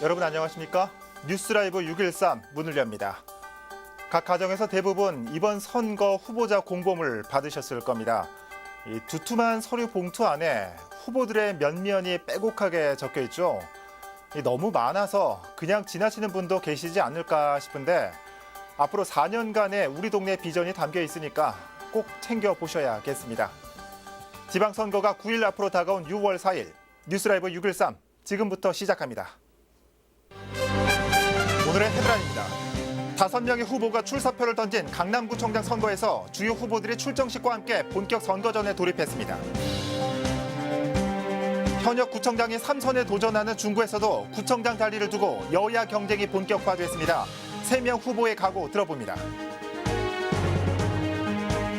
여러분 안녕하십니까? 뉴스라이브 613 문을 엽니다. 각 가정에서 대부분 이번 선거 후보자 공보물 받으셨을 겁니다. 이 두툼한 서류 봉투 안에 후보들의 면면이 빼곡하게 적혀 있죠. 너무 많아서 그냥 지나치는 분도 계시지 않을까 싶은데 앞으로 4년간의 우리 동네 비전이 담겨 있으니까 꼭 챙겨보셔야겠습니다. 지방선거가 9일 앞으로 다가온 6월 4일 뉴스라이브 613 지금부터 시작합니다. 오늘의 헤드라인입니다. 5명의 후보가 출사표를 던진 강남구청장 선거에서 주요 후보들이 출정식과 함께 본격 선거전에 돌입했습니다. 현역 구청장이 3선에 도전하는 중구에서도 구청장 자리를 두고 여야 경쟁이 본격화됐습니다. 3명 후보의 각오 들어봅니다.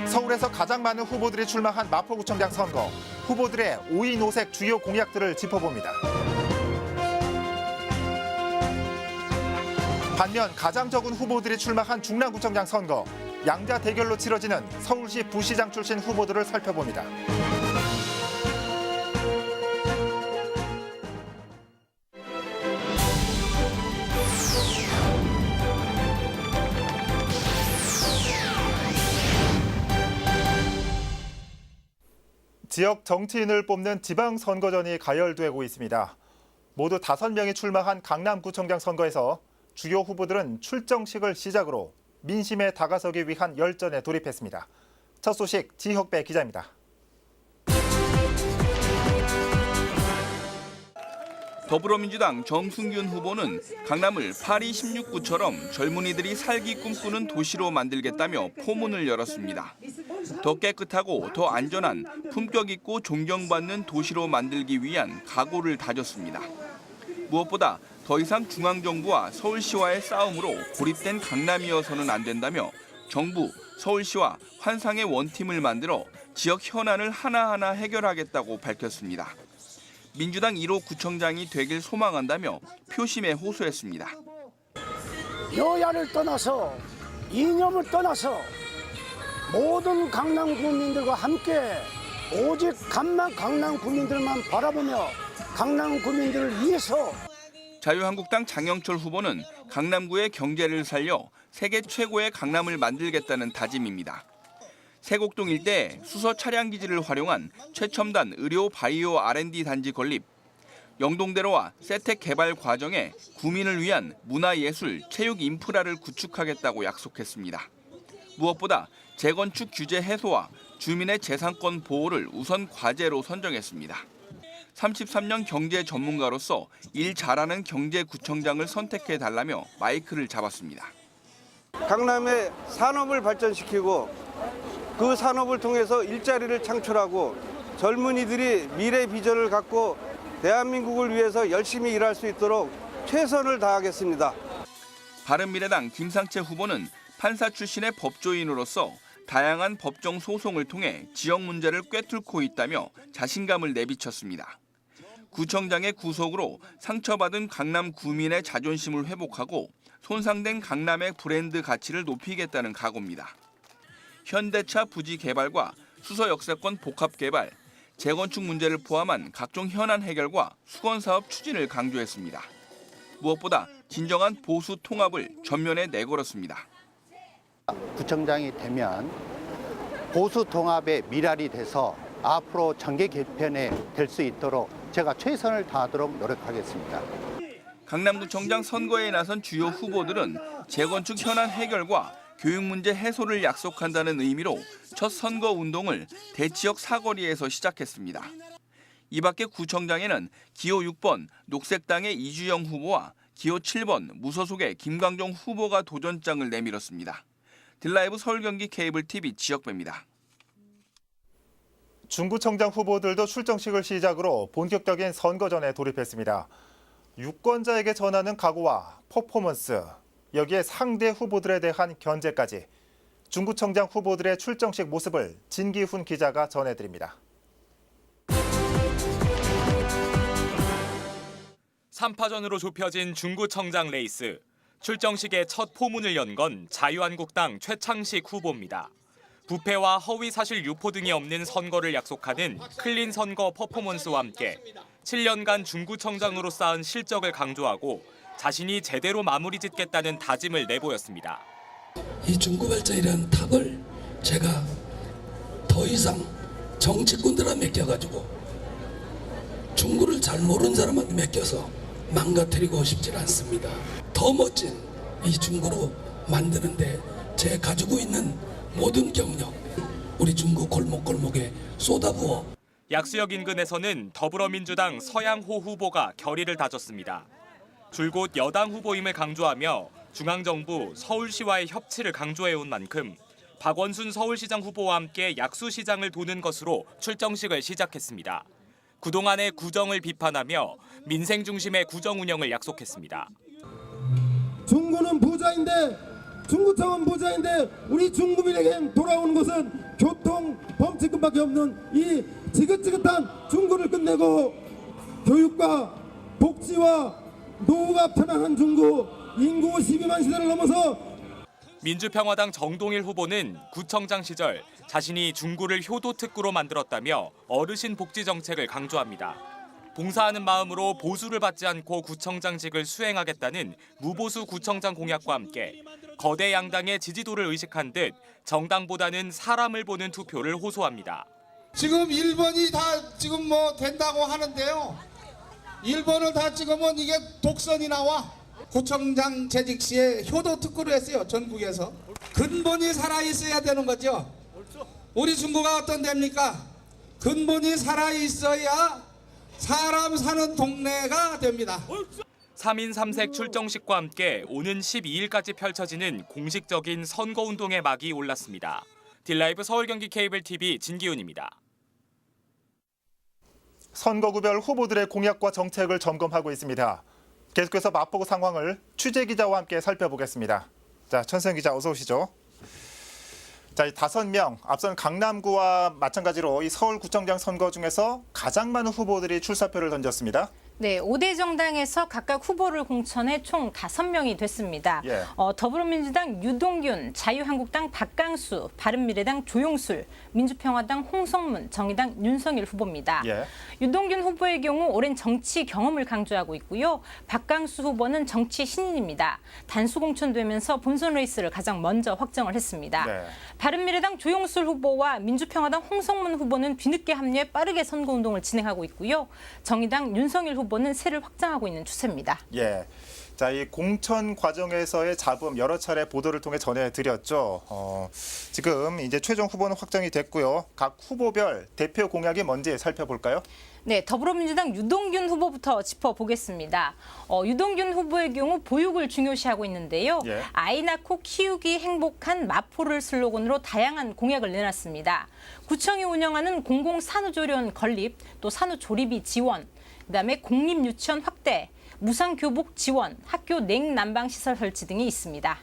서울에서 가장 많은 후보들이 출마한 마포구청장 선거, 후보들의 5인5색 주요 공약들을 짚어봅니다. 반면 가장 적은 후보들이 출마한 중랑구청장 선거, 양자 대결로 치러지는 서울시 부시장 출신 후보들을 살펴봅니다. 지역 정치인을 뽑는 지방선거전이 가열되고 있습니다. 모두 5명이 출마한 강남구청장 선거에서 주요 후보들은 출정식을 시작으로 민심에 다가서기 위한 열전에 돌입했습니다. 첫 소식 지혁배 기자입니다. 더불어민주당 정승균 후보는 강남을 파리 16구처럼 젊은이들이 살기 꿈꾸는 도시로 만들겠다며 포문을 열었습니다. 더 깨끗하고 더 안전한 품격 있고 존경받는 도시로 만들기 위한 각오를 다졌습니다. 무엇보다 더 이상 중앙정부와 서울시와의 싸움으로 고립된 강남이어서는 안 된다며 정부, 서울시와 환상의 원팀을 만들어 지역 현안을 하나하나 해결하겠다고 밝혔습니다. 민주당 1호 구청장이 되길 소망한다며 표심에 호소했습니다. 여야를 떠나서 이념을 떠나서 모든 강남 구민들과 함께 오직 강남 구민들만 바라보며 강남 구민들을 위해서 자유한국당 장영철 후보는 강남구의 경제를 살려 세계 최고의 강남을 만들겠다는 다짐입니다. 세곡동 일대에 수서 차량 기지를 활용한 최첨단 의료 바이오 R&D 단지 건립, 영동대로와 세택 개발 과정에 구민을 위한 문화예술, 체육 인프라를 구축하겠다고 약속했습니다. 무엇보다 재건축 규제 해소와 주민의 재산권 보호를 우선 과제로 선정했습니다. 33년 경제 전문가로서 일 잘하는 경제구청장을 선택해달라며 마이크를 잡았습니다. 강남의 산업을 발전시키고 그 산업을 통해서 일자리를 창출하고 젊은이들이 미래 비전을 갖고 대한민국을 위해서 열심히 일할 수 있도록 최선을 다하겠습니다. 바른미래당 김상채 후보는 판사 출신의 법조인으로서 다양한 법정 소송을 통해 지역 문제를 꿰뚫고 있다며 자신감을 내비쳤습니다. 구청장의 구속으로 상처받은 강남 구민의 자존심을 회복하고 손상된 강남의 브랜드 가치를 높이겠다는 각오입니다. 현대차 부지 개발과 수서 역세권 복합 개발, 재건축 문제를 포함한 각종 현안 해결과 수건 사업 추진을 강조했습니다. 무엇보다 진정한 보수 통합을 전면에 내걸었습니다. 구청장이 되면 보수 통합의 미랄이 돼서 앞으로 정계 개편에 될 수 있도록 제가 최선을 다하도록 노력하겠습니다. 강남구청장 선거에 나선 주요 후보들은 재건축 현안 해결과 교육 문제 해소를 약속한다는 의미로 첫 선거 운동을 대지역 사거리에서 시작했습니다. 이 밖에 구청장에는 기호 6번 녹색당의 이주영 후보와 기호 7번 무소속의 김광종 후보가 도전장을 내밀었습니다. 딜라이브 서울 경기 케이블 TV 지역배입니다. 중구청장 후보들도 출정식을 시작으로 본격적인 선거전에 돌입했습니다. 유권자에게 전하는 각오와 퍼포먼스, 여기에 상대 후보들에 대한 견제까지 중구청장 후보들의 출정식 모습을 진기훈 기자가 전해드립니다. 3파전으로 좁혀진 중구청장 레이스. 출정식의 첫 포문을 연 건 자유한국당 최창식 후보입니다. 부패와 허위 사실 유포 등이 없는 선거를 약속하는 클린 선거 퍼포먼스와 함께 7년간 중구청장으로 쌓은 실적을 강조하고 자신이 제대로 마무리 짓겠다는 다짐을 내보였습니다. 이 중구 발전이라는 탑을 제가 더 이상 정치꾼들한테 맡겨가지고 중구를 잘 모르는 사람한테 맡겨서 망가뜨리고 싶지 않습니다. 더 멋진 이 중구로 만드는데 제 가지고 있는 모든 경력 우리 중구 골목골목에 쏟아부어. 약수역 인근에서는 더불어민주당 서양호 후보가 결의를 다졌습니다. 줄곧 여당 후보임을 강조하며 중앙정부, 서울시와의 협치를 강조해온 만큼 박원순 서울시장 후보와 함께 약수시장을 도는 것으로 출정식을 시작했습니다. 그동안의 구정을 비판하며 민생 중심의 구정 운영을 약속했습니다. 중구는 부자인데 중구청은 부자인데 우리 중구민에게 돌아오는 것은 교통 범칙금밖에 없는 이 지긋지긋한 중구를 끝내고 교육과 복지와 노후가 편안한 중구 인구 12만 시대를 넘어서 민주평화당 정동일 후보는 구청장 시절 자신이 중구를 효도특구로 만들었다며 어르신 복지 정책을 강조합니다. 봉사하는 마음으로 보수를 받지 않고 구청장직을 수행하겠다는 무보수 구청장 공약과 함께 거대 양당의 지지도를 의식한 듯 정당보다는 사람을 보는 투표를 호소합니다. 지금 1번이 다 지금 뭐 된다고 하는데요. 1번을 다 찍으면 이게 독선이 나와. 구청장 재직 시에 효도 특구로 했어요. 전국에서. 근본이 살아있어야 되는 거죠. 우리 중구가 어떤 데입니까? 근본이 살아있어야 사람 사는 동네가 됩니다. 3인 3색 출정식과 함께 오는 12일까지 펼쳐지는 공식적인 선거운동의 막이 올랐습니다. 딜라이브 서울 경기 케이블 TV 진기훈입니다. 선거구별 후보들의 공약과 정책을 점검하고 있습니다. 계속해서 마포구 상황을 취재 기자와 함께 살펴보겠습니다. 자, 천수영 기자 어서 오시죠. 자, 이 5명, 앞선 강남구와 마찬가지로 이 서울구청장 선거 중에서 가장 많은 후보들이 출사표를 던졌습니다. 네, 5대 정당에서 각각 후보를 공천해 총 5명이 됐습니다. 예. 더불어민주당 유동균, 자유한국당 박강수, 바른미래당 조용술, 민주평화당 홍성문, 정의당 윤석일 후보입니다. 예. 유동균 후보의 경우 오랜 정치 경험을 강조하고 있고요. 박강수 후보는 정치 신인입니다. 단수 공천되면서 본선 레이스를 가장 먼저 확정을 했습니다. 네. 바른미래당 조용술 후보와 민주평화당 홍성문 후보는 뒤늦게 합류해 빠르게 선거운동을 진행하고 있고요. 정의당 윤석일 후보는 세를 확장하고 있는 추세입니다. 예. 자, 이 공천 과정에서의 잡음 여러 차례 보도를 통해 전해드렸죠. 지금 이제 최종 후보는 확정이 됐고요. 각 후보별 대표 공약이 뭔지 살펴볼까요? 네, 더불어민주당 유동균 후보부터 짚어보겠습니다. 유동균 후보의 경우 보육을 중요시하고 있는데요. 예. 아이 낳고 키우기 행복한 마포를 슬로건으로 다양한 공약을 내놨습니다. 구청이 운영하는 공공산후조리원 건립, 또 산후조리비 지원, 그다음에 공립유치원 확대, 무상교복 지원, 학교 냉난방시설 설치 등이 있습니다.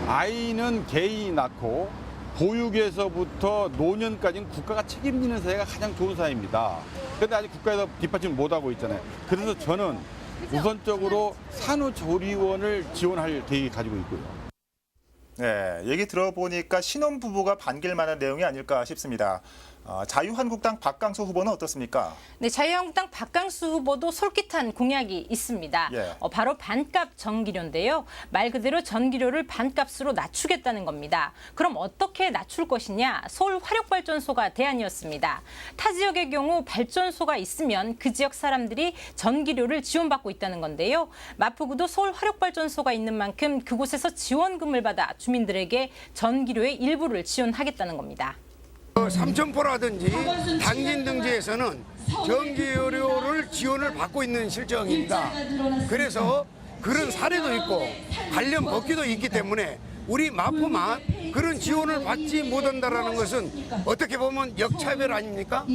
아이는 개인이 낳고 보육에서부터 노년까지는 국가가 책임지는 사회가 가장 좋은 사회입니다. 그런데 아직 국가에서 뒷받침을 못하고 있잖아요. 그래서 저는 우선적으로 산후조리원을 지원할 계획이 가지고 있고요. 네, 얘기 들어보니까 신혼부부가 반길 만한 내용이 아닐까 싶습니다. 자유한국당 박강수 후보는 어떻습니까? 네, 자유한국당 박강수 후보도 솔깃한 공약이 있습니다. 예. 바로 반값 전기료인데요. 말 그대로 전기료를 반값으로 낮추겠다는 겁니다. 그럼 어떻게 낮출 것이냐? 서울 화력발전소가 대안이었습니다. 타 지역의 경우 발전소가 있으면 그 지역 사람들이 전기료를 지원받고 있다는 건데요. 마포구도 서울 화력발전소가 있는 만큼 그곳에서 지원금을 받아 주민들에게 전기료의 일부를 지원하겠다는 겁니다. 삼천포라든지 당진 등지에서는 전기료를 지원을 받고 있는 실정입니다. 그래서 그런 사례도 있고 관련 법규도 있기 때문에 우리 마포만 그런 지원을 받지 못한다는 것은 어떻게 보면 역차별 아닙니까?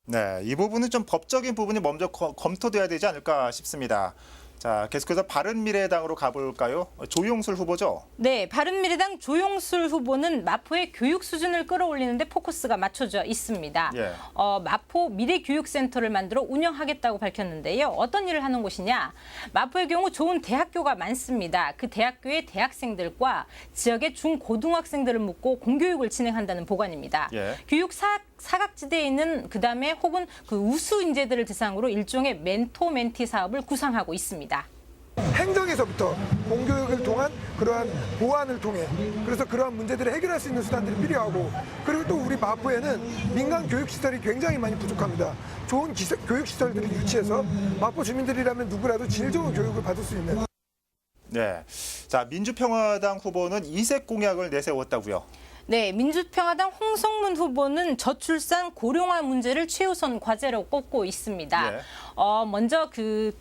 네, 이 부분은 좀 법적인 부분이 먼저 검토돼야 되지 않을까 싶습니다. 자, 계속해서 바른미래당으로 가볼까요? 조용술 후보죠? 네, 바른미래당 조용술 후보는 마포의 교육 수준을 끌어올리는 데 포커스가 맞춰져 있습니다. 예. 마포 미래교육센터를 만들어 운영하겠다고 밝혔는데요. 어떤 일을 하는 곳이냐? 마포의 경우 좋은 대학교가 많습니다. 그 대학교의 대학생들과 지역의 중고등학생들을 묶고 공교육을 진행한다는 보관입니다. 예. 교육 사각지대에 있는 그다음에 혹은 그 우수 인재들을 대상으로 일종의 멘토 멘티 사업을 구상하고 있습니다. 행정에서부터 공교육을 통한 그러한 보완을 통해 그래서 그러한 문제들을 해결할 수 있는 수단들이 필요하고 그리고 또 우리 마포에는 민간 교육시설이 굉장히 많이 부족합니다. 좋은 교육시설들을 유치해서 마포 주민들이라면 누구라도 질 좋은 교육을 받을 수 있는. 네, 자 민주평화당 후보는 이색 공약을 내세웠다고요. 네, 민주평화당 홍성문 후보는 저출산 고령화 문제를 최우선 과제로 꼽고 있습니다. 예. 먼저 그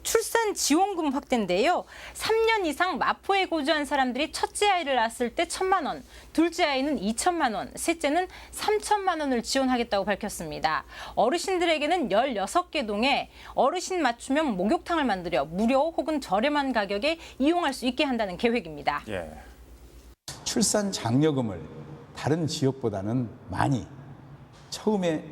출산 지원금 확대인데요. 3년 이상 마포에 거주한 사람들이 첫째 아이를 낳았을 때 1,000만 원, 둘째 아이는 2천만 원, 셋째는 3천만 원을 지원하겠다고 밝혔습니다. 어르신들에게는 16개 동에 어르신 맞춤형 목욕탕을 만들어 무료 혹은 저렴한 가격에 이용할 수 있게 한다는 계획입니다. 예. 출산 장려금을 다른 지역보다는 많이 처음에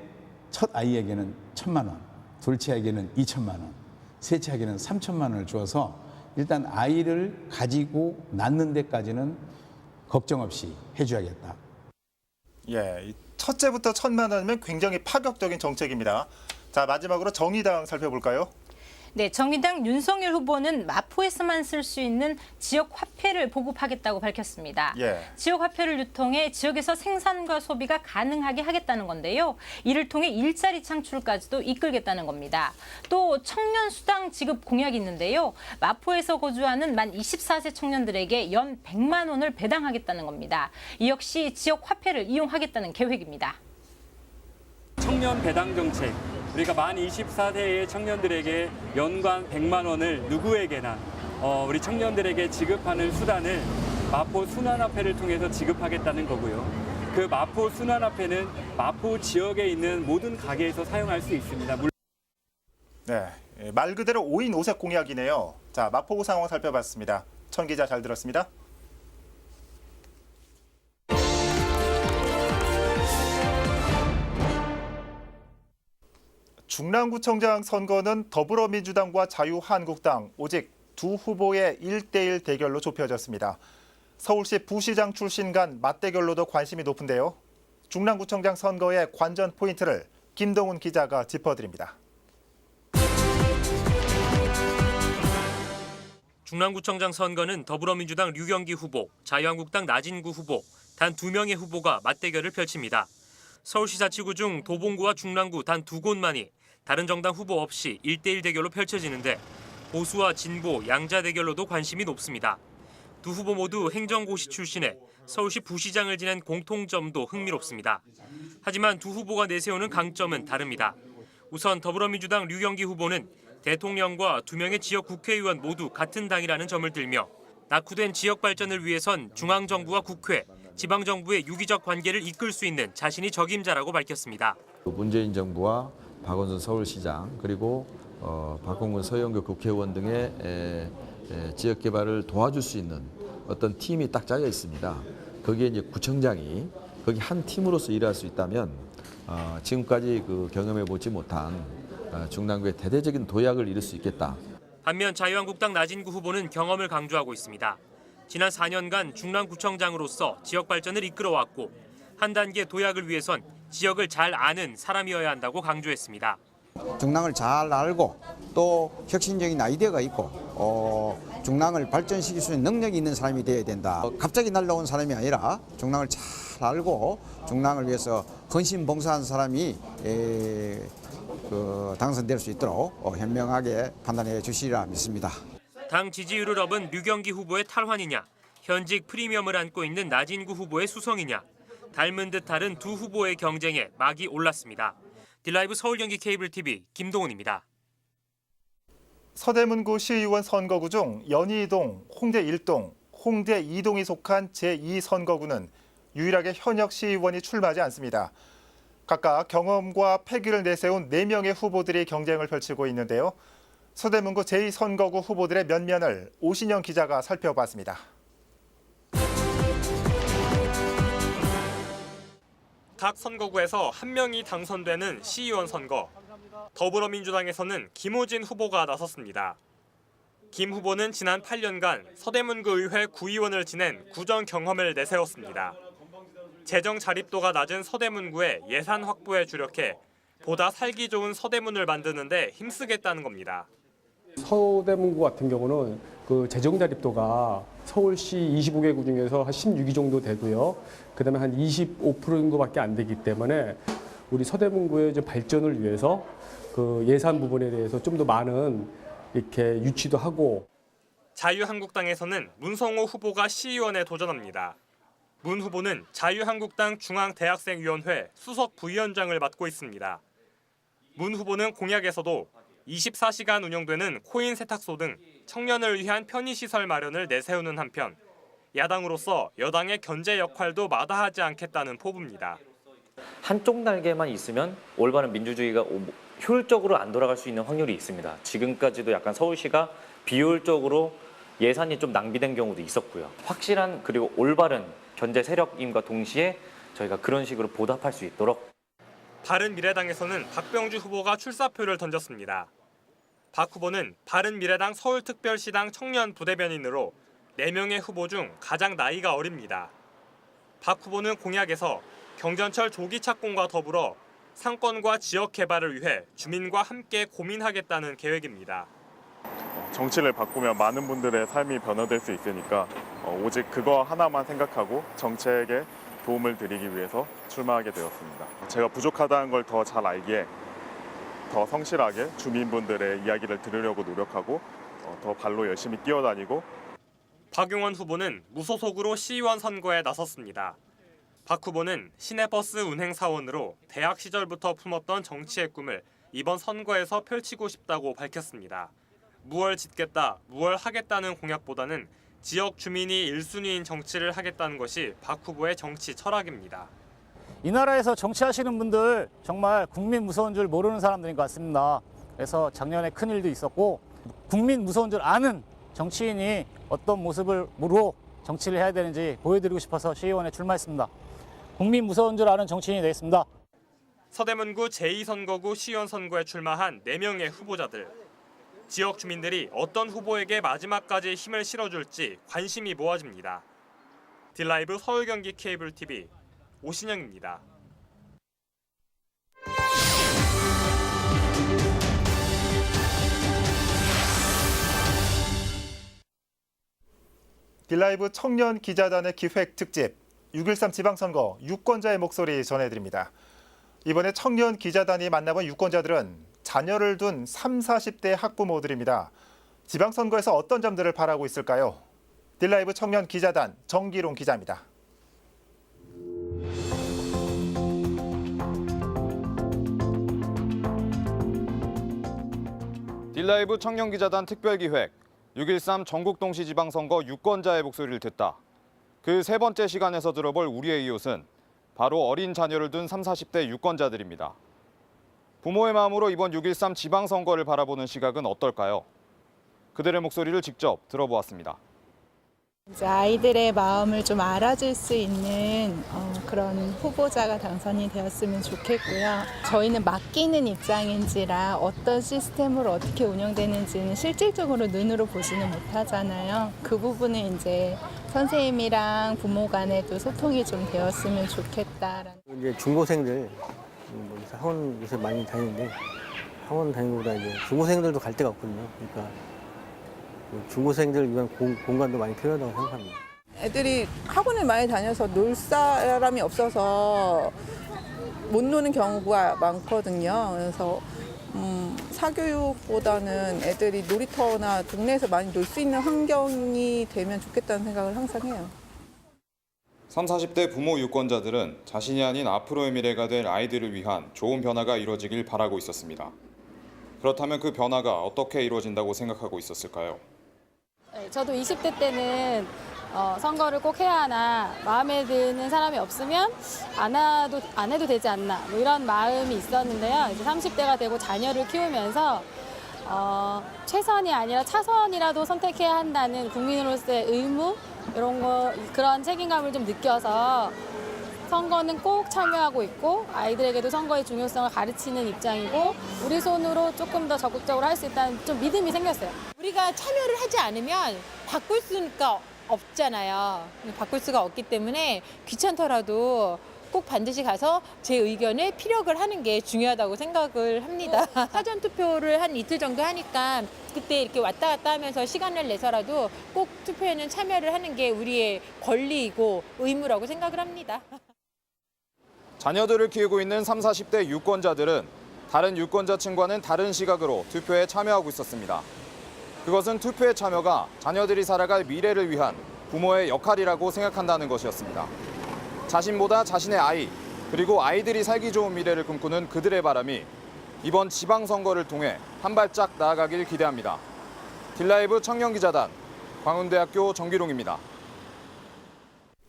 첫 아이에게는 1,000만 원, 둘째 아이에게는 2천만 원, 셋째 아이에게는 3천만 원을 주어서 일단 아이를 가지고 낳는 데까지는 걱정 없이 해줘야겠다. 예, 첫째부터 1,000만 원이면 굉장히 파격적인 정책입니다. 자, 마지막으로 정의당 살펴볼까요? 네, 정의당 윤석열 후보는 마포에서만 쓸 수 있는 지역 화폐를 보급하겠다고 밝혔습니다. 예. 지역 화폐를 유통해 지역에서 생산과 소비가 가능하게 하겠다는 건데요. 이를 통해 일자리 창출까지도 이끌겠다는 겁니다. 또 청년 수당 지급 공약이 있는데요. 마포에서 거주하는 만 24세 청년들에게 연 100만 원을 배당하겠다는 겁니다. 이 역시 지역 화폐를 이용하겠다는 계획입니다. 청년 배당 정책. 우리가 만 24세의 청년들에게 연간 100만 원을 누구에게나 우리 청년들에게 지급하는 수단을 마포 순환화폐를 통해서 지급하겠다는 거고요. 그 마포 순환화폐는 마포 지역에 있는 모든 가게에서 사용할 수 있습니다. 네, 말 그대로 5인 5색 공약이네요. 자, 마포구 상황 살펴봤습니다. 천 기자 잘 들었습니다. 중랑구청장 선거는 더불어민주당과 자유한국당 오직 두 후보의 1대1 대결로 좁혀졌습니다. 서울시 부시장 출신 간 맞대결로도 관심이 높은데요. 중랑구청장 선거의 관전 포인트를 김동훈 기자가 짚어드립니다. 중랑구청장 선거는 더불어민주당 류경기 후보, 자유한국당 나진구 후보, 단 2명의 후보가 맞대결을 펼칩니다. 서울시자치구 중 도봉구와 중랑구 단 2곳만이 다른 정당 후보 없이 1대1 대결로 펼쳐지는데 보수와 진보, 양자 대결로도 관심이 높습니다. 두 후보 모두 행정고시 출신에 서울시 부시장을 지낸 공통점도 흥미롭습니다. 하지만 두 후보가 내세우는 강점은 다릅니다. 우선 더불어민주당 류경기 후보는 대통령과 2명의 지역 국회의원 모두 같은 당이라는 점을 들며 낙후된 지역 발전을 위해선 중앙정부와 국회, 지방정부의 유기적 관계를 이끌 수 있는 자신이 적임자라고 밝혔습니다. 문재인 정부와 박원순 서울시장 그리고 박홍근 서영교 국회의원 등의 지역 개발을 도와줄 수 있는 어떤 팀이 딱 짜여 있습니다. 거기에 이제 구청장이 거기 한 팀으로서 일할 수 있다면 지금까지 그 경험해 보지 못한 중랑구의 대대적인 도약을 이룰 수 있겠다. 반면 자유한국당 나진구 후보는 경험을 강조하고 있습니다. 지난 4년간 중랑구청장으로서 지역 발전을 이끌어왔고 한 단계 도약을 위해선 지역을 잘 아는 사람이어야 한다고 강조했습니다. 중랑을 잘 알고 또 혁신적인 아이디어가 있고 중랑을 발전시킬 수 있는 능력이 있는 사람이 되어야 된다. 갑자기 날라온 사람이 아니라 중랑을 잘 알고 중랑을 위해서 헌신봉사한 사람이 당선될 수 있도록 현명하게 판단해 주시리라 믿습니다. 당 지지율을 얻은 류경기 후보의 탈환이냐, 현직 프리미엄을 안고 있는 나진구 후보의 수성이냐, 닮은 듯 다른 두 후보의 경쟁에 막이 올랐습니다. 딜라이브 서울 경기 케이블 TV 김동훈입니다. 서대문구 시의원 선거구 중 연희동, 홍대 1동, 홍대 2동이 속한 제2선거구는 유일하게 현역 시의원이 출마하지 않습니다. 각각 경험과 패기를 내세운 4명의 후보들이 경쟁을 펼치고 있는데요. 서대문구 제2선거구 후보들의 면면을 오신영 기자가 살펴봤습니다. 각 선거구에서 한 명이 당선되는 시의원 선거. 더불어민주당에서는 김호진 후보가 나섰습니다. 김 후보는 지난 8년간 서대문구 의회 구의원을 지낸 구정 경험을 내세웠습니다. 재정 자립도가 낮은 서대문구의 예산 확보에 주력해 보다 살기 좋은 서대문을 만드는 데 힘쓰겠다는 겁니다. 서대문구 같은 경우는 그 재정 자립도가 서울시 25개 구 중에서 한 16위 정도 되고요. 그다음에 한 25% 정도밖에 안 되기 때문에 우리 서대문구의 이제 발전을 위해서 그 예산 부분에 대해서 좀 더 많은 이렇게 유치도 하고. 자유한국당에서는 문성호 후보가 시의원에 도전합니다. 문 후보는 자유한국당 중앙대학생위원회 수석 부위원장을 맡고 있습니다. 문 후보는 공약에서도 24시간 운영되는 코인 세탁소 등 청년을 위한 편의시설 마련을 내세우는 한편 야당으로서 여당의 견제 역할도 마다하지 않겠다는 포부입니다. 한쪽 날개만 있으면 올바른 민주주의가 효율적으로 안 돌아갈 수 있는 확률이 있습니다. 지금까지도 약간 서울시가 비효율적으로 예산이 좀 낭비된 경우도 있었고요. 확실한 그리고 올바른 견제 세력임과 동시에 저희가 그런 식으로 보답할 수 있도록. 바른미래당에서는 박병주 후보가 출사표를 던졌습니다. 박 후보는 바른미래당 서울특별시당 청년 부대변인으로 4명의 후보 중 가장 나이가 어립니다. 박 후보는 공약에서 경전철 조기 착공과 더불어 상권과 지역 개발을 위해 주민과 함께 고민하겠다는 계획입니다. 정치를 바꾸면 많은 분들의 삶이 변화될 수 있으니까 오직 그거 하나만 생각하고 정책에 도움을 드리기 위해서 출마하게 되었습니다. 제가 부족하다는 걸 더 잘 알기에 더 성실하게 주민분들의 이야기를 들으려고 노력하고 더 발로 열심히 뛰어다니고. 박용원 후보는 무소속으로 시의원 선거에 나섰습니다. 박 후보는 시내버스 운행 사원으로 대학 시절부터 품었던 정치의 꿈을 이번 선거에서 펼치고 싶다고 밝혔습니다. 무얼 짓겠다, 무얼 하겠다는 공약보다는 지역 주민이 1순위인 정치를 하겠다는 것이 박 후보의 정치 철학입니다. 이 나라에서 정치하시는 분들 정말 국민 무서운 줄 모르는 사람들인 것 같습니다. 그래서 작년에 큰일도 있었고 국민 무서운 줄 아는 정치인이 어떤 모습으로 정치를 해야 되는지 보여드리고 싶어서 시의원에 출마했습니다. 국민 무서운 줄 아는 정치인이 되겠습니다. 서대문구 제2선거구 시의원 선거에 출마한 4명의 후보자들. 지역 주민들이 어떤 후보에게 마지막까지 힘을 실어줄지 관심이 모아집니다. 딜라이브 서울 경기 케이블 TV 오신영입니다. 딜라이브 청년 기자단의 기획 특집 6.13 지방선거 유권자의 목소리 전해드립니다. 이번에 청년 기자단이 만나본 유권자들은 자녀를 둔 30, 40대 학부모들입니다. 지방선거에서 어떤 점들을 바라고 있을까요? 딜라이브 청년 기자단 정기롱 기자입니다. 딜라이브 청년기자단 특별기획 6.13 전국동시지방선거 유권자의 목소리를 듣다. 그 세 번째 시간에서 들어볼 우리의 이웃은 바로 어린 자녀를 둔 30, 40대 유권자들입니다. 부모의 마음으로 이번 6.13 지방선거를 바라보는 시각은 어떨까요? 그들의 목소리를 직접 들어보았습니다. 이제 아이들의 마음을 좀 알아줄 수 있는 그런 후보자가 당선이 되었으면 좋겠고요. 저희는 맡기는 입장인지라 어떤 시스템으로 어떻게 운영되는지는 실질적으로 눈으로 보지는 못하잖아요. 그 부분은 이제 선생님이랑 부모 간에도 소통이 좀 되었으면 좋겠다라는. 이제 중고생들 학원 요새 많이 다니는데 학원 다니는 것보다 이제 중고생들도 갈 데가 없거든요. 그러니까 중고생들 위한 공간도 많이 필요하다고 생각합니다. 애들이 학원을 많이 다녀서 놀 사람이 없어서 못 노는 경우가 많거든요. 그래서 사교육보다는 애들이 놀이터나 동네에서 많이 놀 수 있는 환경이 되면 좋겠다는 생각을 항상 해요. 30, 40대 부모 유권자들은 자신이 아닌 앞으로의 미래가 될 아이들을 위한 좋은 변화가 이루어지길 바라고 있었습니다. 그렇다면 그 변화가 어떻게 이루어진다고 생각하고 있었을까요? 저도 20대 때는 선거를 꼭 해야 하나, 마음에 드는 사람이 없으면 안 해도 되지 않나, 뭐 이런 마음이 있었는데요. 이제 30대가 되고 자녀를 키우면서 최선이 아니라 차선이라도 선택해야 한다는 국민으로서의 의무, 그런 책임감을 좀 느껴서 선거는 꼭 참여하고 있고 아이들에게도 선거의 중요성을 가르치는 입장이고 우리 손으로 조금 더 적극적으로 할 수 있다는 좀 믿음이 생겼어요. 우리가 참여를 하지 않으면 바꿀 수가 없잖아요. 바꿀 수가 없기 때문에 귀찮더라도 꼭 반드시 가서 제 의견에 피력을 하는 게 중요하다고 생각을 합니다. 사전 투표를 한 이틀 정도 하니까 그때 이렇게 왔다 갔다 하면서 시간을 내서라도 꼭 투표에는 참여를 하는 게 우리의 권리이고 의무라고 생각을 합니다. 자녀들을 키우고 있는 30, 40대 유권자들은 다른 유권자층과는 다른 시각으로 투표에 참여하고 있었습니다. 그것은 투표의 참여가 자녀들이 살아갈 미래를 위한 부모의 역할이라고 생각한다는 것이었습니다. 자신보다 자신의 아이, 그리고 아이들이 살기 좋은 미래를 꿈꾸는 그들의 바람이 이번 지방선거를 통해 한 발짝 나아가길 기대합니다. 딜라이브 청년기자단, 광운대학교 정기룡입니다.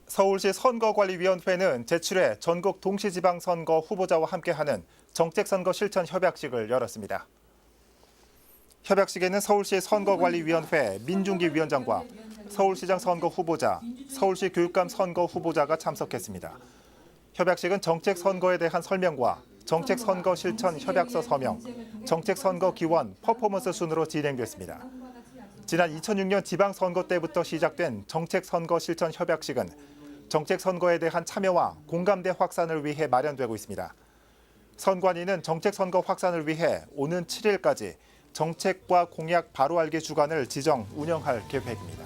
서울시 선거관리위원회는 제7회 전국 동시지방선거 후보자와 함께하는 정책선거 실천 협약식을 열었습니다. 협약식에는 서울시 선거관리위원회 민중기 위원장과 서울시장 선거 후보자, 서울시 교육감 선거 후보자가 참석했습니다. 협약식은 정책선거에 대한 설명과 정책선거 실천 협약서 서명, 정책선거 기원, 퍼포먼스 순으로 진행됐습니다. 지난 2006년 지방선거 때부터 시작된 정책선거 실천 협약식은 정책선거에 대한 참여와 공감대 확산을 위해 마련되고 있습니다. 선관위는 정책선거 확산을 위해 오는 7일까지 정책과 공약 바로 알기 주간을 지정 운영할 계획입니다.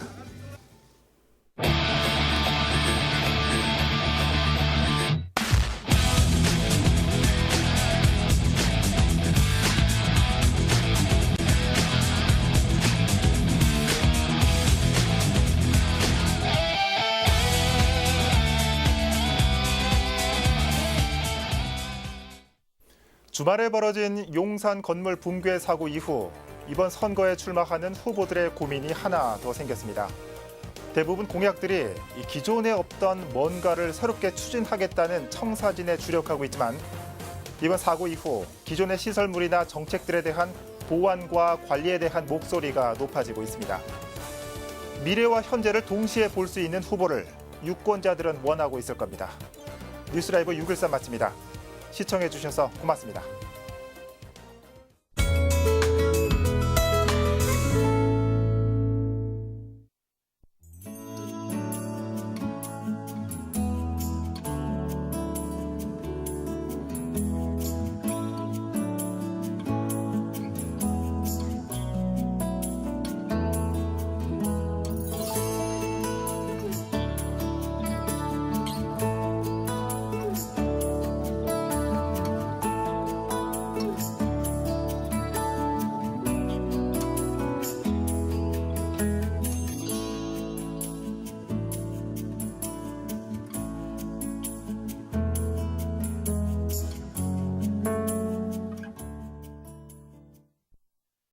주말에 벌어진 용산 건물 붕괴 사고 이후 이번 선거에 출마하는 후보들의 고민이 하나 더 생겼습니다. 대부분 공약들이 기존에 없던 뭔가를 새롭게 추진하겠다는 청사진에 주력하고 있지만 이번 사고 이후 기존의 시설물이나 정책들에 대한 보완과 관리에 대한 목소리가 높아지고 있습니다. 미래와 현재를 동시에 볼 수 있는 후보를 유권자들은 원하고 있을 겁니다. 뉴스라이브 613 마칩니다. 시청해주셔서 고맙습니다.